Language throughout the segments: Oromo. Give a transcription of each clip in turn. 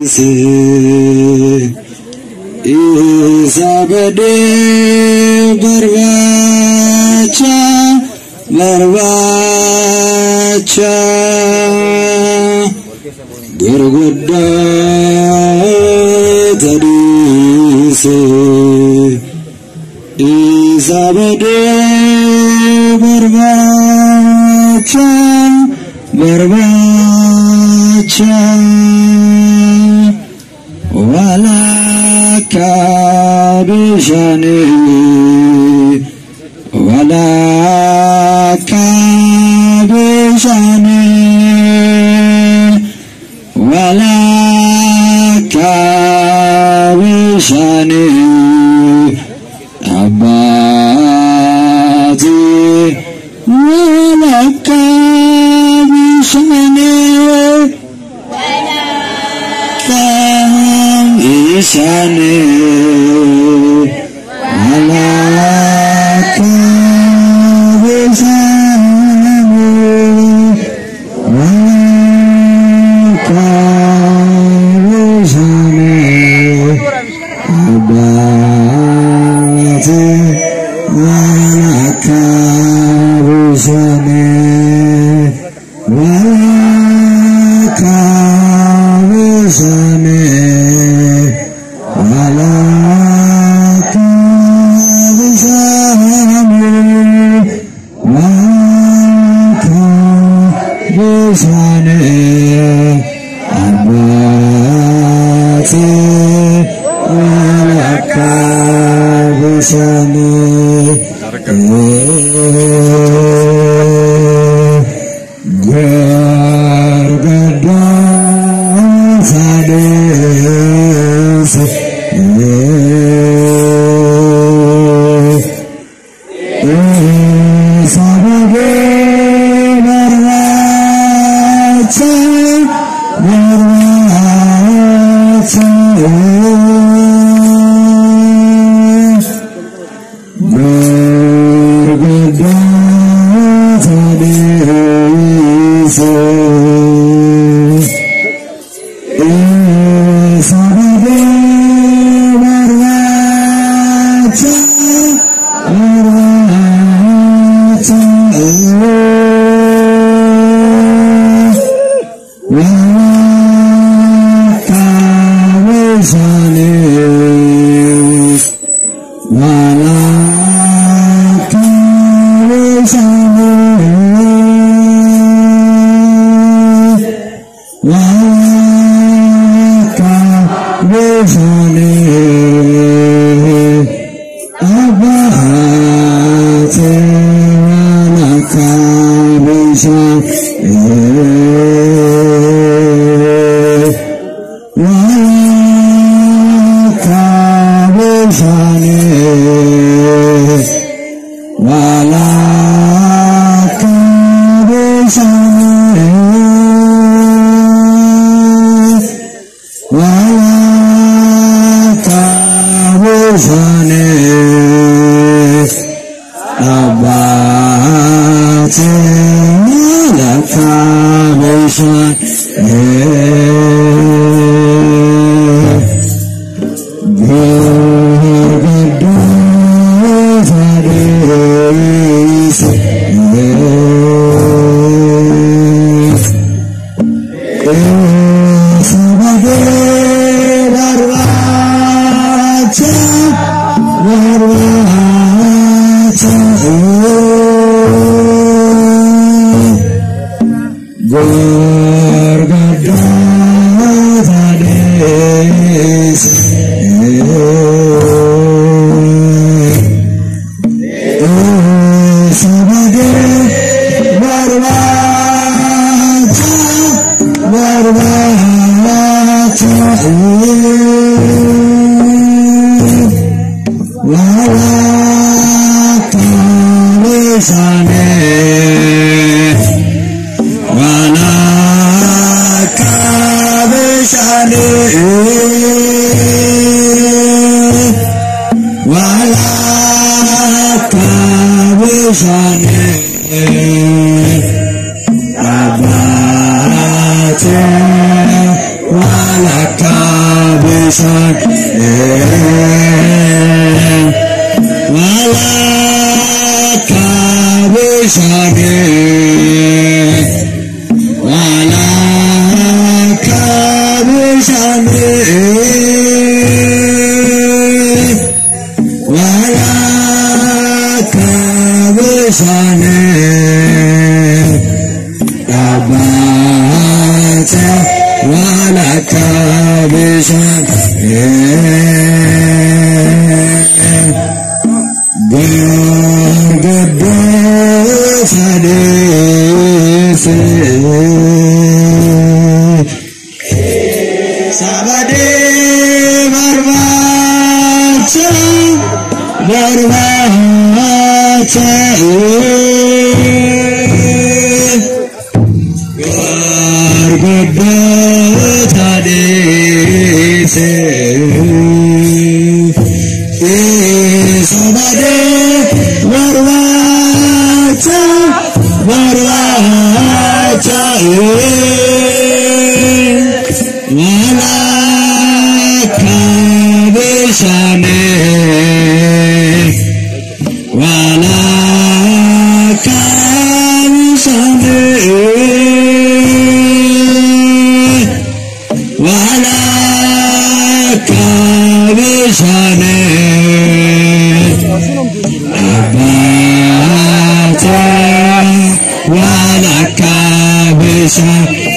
Isabede berbaca bergoda tadi Isabede berbaca walaka bijani walaka bijani walaka bijani abadi walaka bijani Isane walaka bisane walaka bisane abadi walaka bisane walaka bisane Abate walaka kabisan wala kabisan wala kabisan wala kabisan abata wala kabisan bergede sadese sabade berbaca berbaca bergede sadese sabade berbaca berbaca wala kabishane wala kabishane wala kabishane abata wala kabishane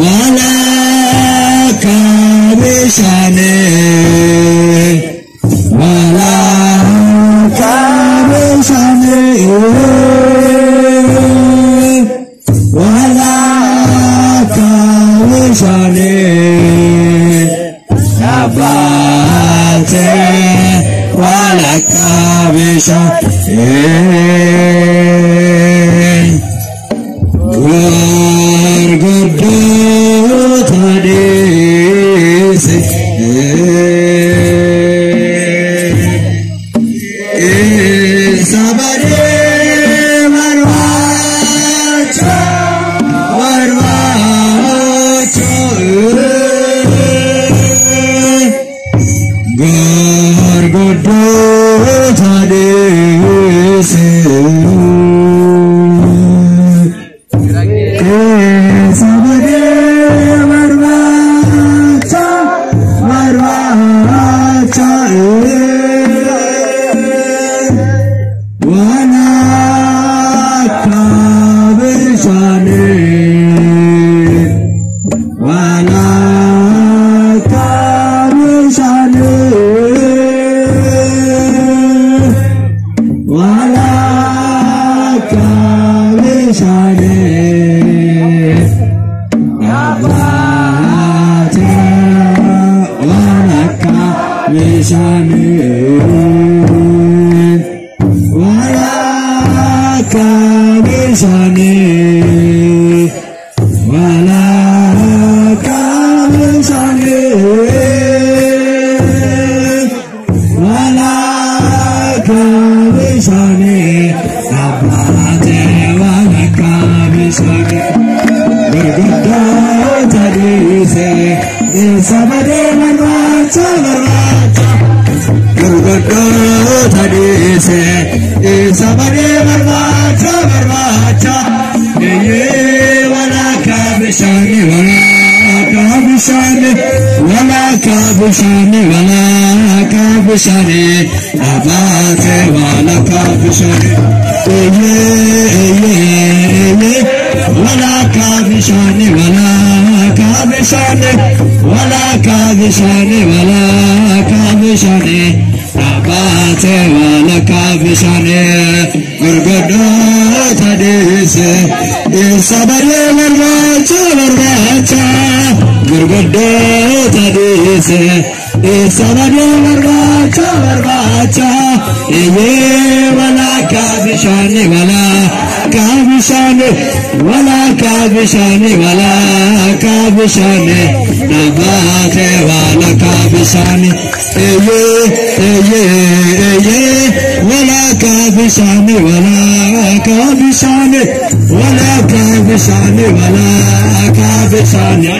wala kabishane wala kabishane wala kabishane abate wala kabishane bergede sadese sabade berbaca berbaca bergede sadese sabade berbaca berbaca wala kabishane wala kabishane wala kabishane abate wala kabishane wala kabishane wala kabishane wala kabishane abate wala kabishane bergede sadese sabade berbaca berbaca bergede sadese sabade berbaca berbaca wala kabishane wala kabishane wala kabishane wala kabishane abate wala kabishane wala kabishane wala kabishane wala kabishane wala kabishane abate wala kabishane bergede sadese sabade berbaca berbaca bergede sadese sabade berbaca berbaca wala kabishane wala kabishane wala kabishane wala kabishane nabate wala kabishane eye wala kabishane wala kabishane wala kabishane wala kabishane